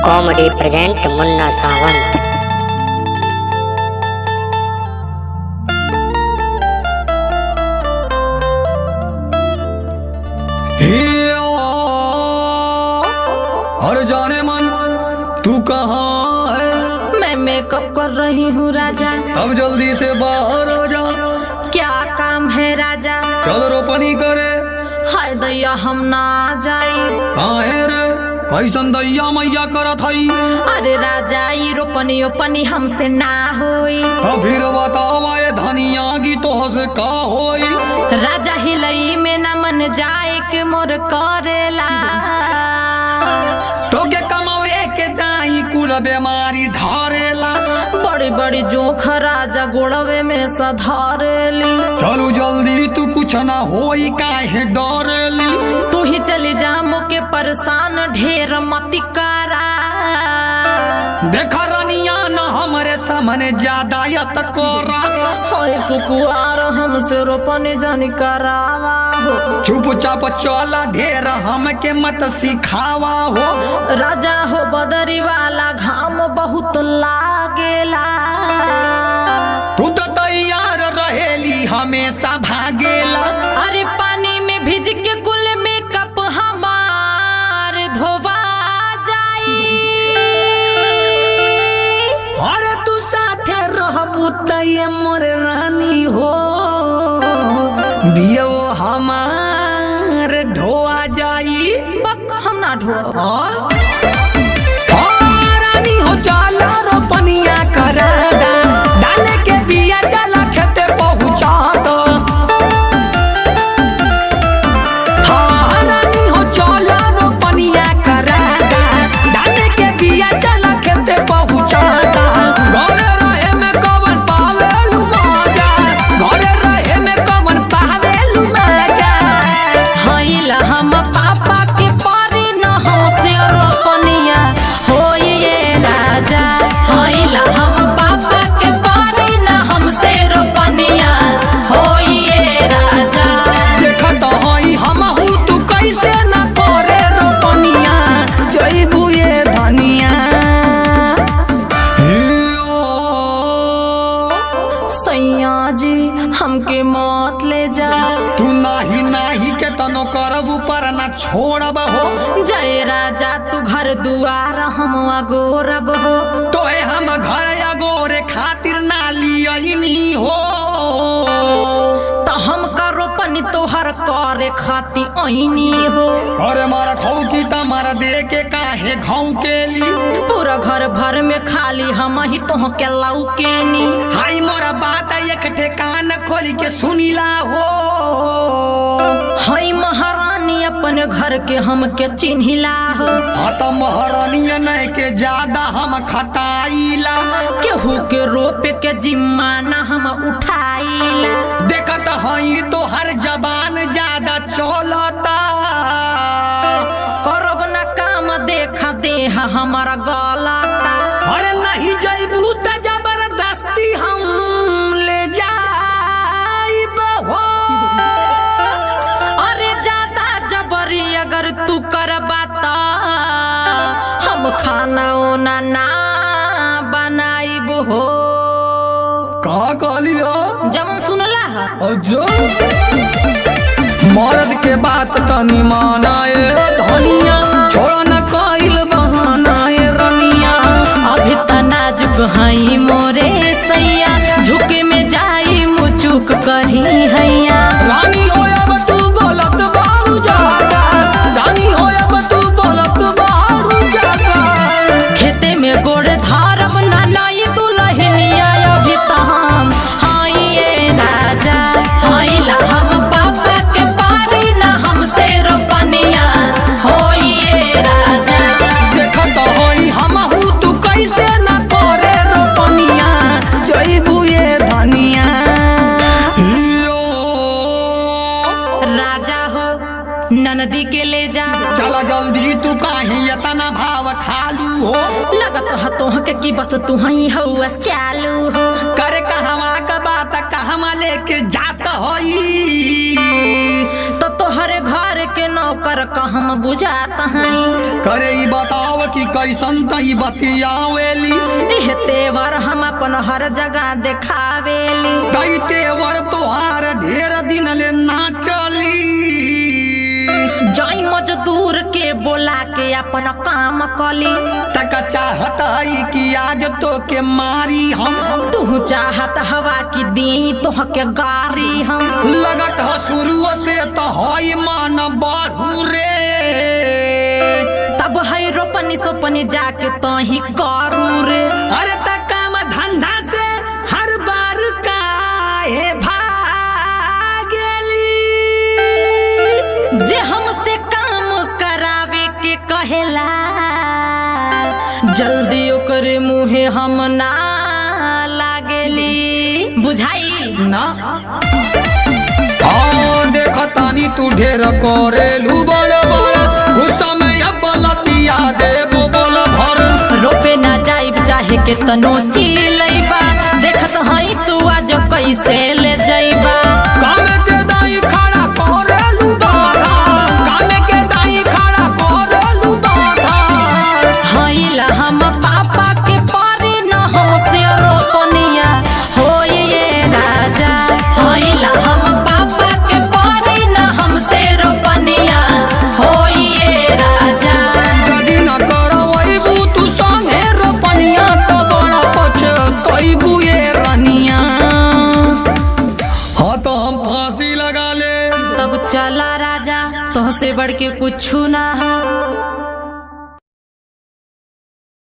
Comedy present मुन्ना सावंत। अरे जाने मन तू कहाँ है? मैं मेकअप कर रही हूँ राजा। अब जल्दी से बाहर आ जा। क्या काम है राजा? चल रोपनी करे। हाय दैया हम ना जाए। काहे रे कैसन दैया मैया करत हई? अरे राजा ई रोपनी ओपनी हमसे ना होई। तो फिर बतावा ये धनिया की तो से का होई? राजा हिलई में न मन जाए के मोर करेला। तो के कमौरे के दाई कुल बीमारी धारेला। बड़ी बड़ी जोख राजा गोड़वे में सधारेली। चलू जल्दी तू कुछ ना होई काहे डरेली? तू ही चली जा मोके परेशान ढेर मती करा। देखा रानिया न हमरे सामने ज्यादा यत कोरा। हाय सुकुआर हमसे रोपने जानी करावा हो। चुपचाप चला ढेर हमके मत सिखावा हो। राजा हो बदरी वाला घाम बहुत लागेला। तू तो तैयार रहेली हमेशा भागेला। अरे पानी में भिज के कुल मेकअप हमार धोवा जाई। अरे तू साथे रहबू त ये मोर रानी हो। दियो हमार ढोआ जाई। बक हम ना ढोआ। रानी हो चला रोपनिया करा दा। डाले के बिया चला खेते पहुँचा दो। हाँ रानी हो चला रोपनिया करा दा। डाले के बिया चला खेते पहुँचा दा। घरे रहे में कवन पावेलू मजा। घरे रहे में कवन पावेलू मजा। हईला हम पापा के पारी न हमसे रोपनिया होई ये राजा। हईला हम पापा के पारी न हमसे रोपनिया होई ये राजा। देखत हई हमहू तू कैसे न करे रोपनिया। जइबू ये धनिया। सैया जी हमके मत ले जा। तू नाही नाही के तनो करबू पर न छोड़ब हो। जय राजा तू घर दुआर हम अगोरब हो। तोहे हम घर अगोरे खातिर ना लियनी हो। तो हम का रोपनी तोहर करे खाती ऐनी हो। अरे मारा खौ की तमारा दे के काहे घाव के ली? पूरा घर भर में खाली हम ही तो के लौकेनी। हाई मोरा बात एक ठेकान खोली के सुनीला हो। हई महारानी अपने घर के हमके चिन्हिला हो। तो महारानिया नहीं के ज्यादा हम खटाइला। केहू के रोपे के जिम्मा न हम उठाइला। देखत हई तो हर जबान ज्यादा चलता। करब न काम देखा देह हमारा गलता। अरे नहीं जइबू त जबरदस्ती हम ले जाइब हो। अरे ज्यादा जबरी अगर तू करबा त हम खाना ओना ना बनाइब हो। का कहली हो? जमन सुनला है अजो मर्द के बात तनी मानाए धनिया। छोड़ा न कइल बहानाए रनिया। अभी त नाजुक हई मोरे सैया। झुके में जाई मुचुक करी हैया। रानी हो अब तू बोलत बारू जागा। रानी हो अब तू बोलत बारू जागा। खेते में गोड़ धारब ना नाई दुलहनिया। अभी त हम हई ये राजा। हईला हम पापा के पारी ना हमसे रोपनिया होई ये राजा। देखत हई हमहू तू कैसे न करे रोपनिया। जइबू ये धनिया। राजा हो ननदी के ले जा। चला जल्दी तू काहे इतना भाव खालू हो। लगत ह तोह के की बस तू हई हौआ चालू हो। करे कहवा का बात कहवा लेके जात हई। तो तोहरे घर के नौकर कहम बुझात हई। करे ई बताओ कि कैसन तई बतियावेली। इह तेवर हम अपन हर जगह देखावेली। कई तेवर तोहार ढेर दिन ले ना चली। जाई मजदूर के बोला के अपन काम कली। तक चाहत है कि आज तो के मारी हम। तू चाहत हवा की दी तोह के गारी हम। लगत है शुरू से तो हई मान बढ़ू रे। तब है रोपनी सोपनी जाके तो ही करू रे। अरे तक काम धंधा से हर बार काहे भागेली। जे हमसे काम करावे के कहेला जल्दी ओकरे मुहे हम ना लागेली। बुझाई ना देखो तानी तू ढेर करेलू बड़ बड़। उस समय बलतिया देबो बोल भर। रोपे ना जाइब चाहे के तनो चिलैबा। देखत हई तू आज कैसे ले जाइबा। काम के दाई खड़ा करेलू बाधा। काम के दाई खड़ा करेलू बाधा। हईला हम पापा के पारे न हमसे रोपनिया होई ये राजा। हईला हम पापा के पारे न हमसे रोपनिया होई ये राजा। कदी न करवैबू तू संगे रोपनिया तो बड़ा पछतैबू ये रनिया। हाँ तो हम फांसी लगा ले। तब चला राजा तोहसे बढ़ के कुछ ना है।